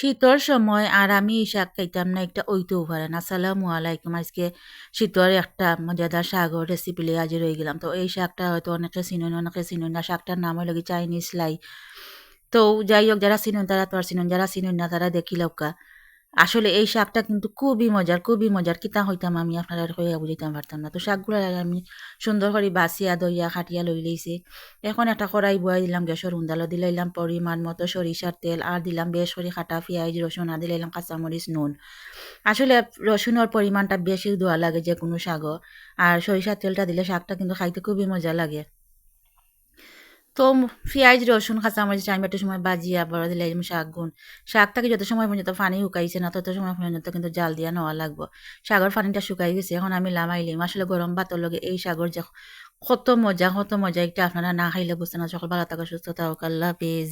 শীতর সময় আর আমি এই শাক খাইতাম না একটা ওইতেও পারেন। আসসালামু আলাইকুম। আজকে শীতর একটা মজাদার শাকর রেসিপি লিয়ে হাজির হয়ে গেলাম। তো এই শাকটা হয়তো অনেকে চিনুন, অনেকে চিনুন না। শাকটার নাম হলো কি চাইনিজ লাই। তো যাই হোক যারা চিনুন তারা তো আর চিনুন, যারা চিনুন না তারা দেখিলকা। আসলে এই শাকটা কিন্তু খুবই মজার, খুবই মজার। কিতা হইতাম আমি আপনারা কইয়া বুঝাইতাম পারতাম না। তো শাকগুলা আমি সুন্দর করে বাছিয়া দইয়া খাটিয়া লই লইছি। এখন একটা কড়াই বয়াই দিলাম গ্যাসের উন্দালো, দিলাইলাম পরিমাণ মতো সরিষার তেল আর দিলাম বেশ করে কাটা পেঁয়াজ রসুন আর দিলাইলাম কাঁচামরিচ নুন। আসলে রসুনের পরিমাণটা বেশি দেওয়া লাগে যে কোনো শাকও। আর সরিষার তেলটা দিলে শাকটা কিন্তু খাইতে খুবই মজা লাগে। তো পেঁয়াজ রসুন কাঁচামরিচ আমি একটু সময় বাজিয়া বড় দিলে শাকটাকে যত সময় পর্যন্ত পানি শুকাইছে না তত সময় পর্যন্ত কিন্তু জাল দিয়া নেওয়া লাগবো। শাগর পানিটা শুকাই গেছে, এখন আমি লামাইলিম। আসলে গরম ভাতের লগে এই শাগর যে কত মজা, কত মজা, এটা আপনারা না খাইলে বুঝতে না। সকল ভালো থাকা সুস্থ থাকুক, আল্লাহ হাফেজ।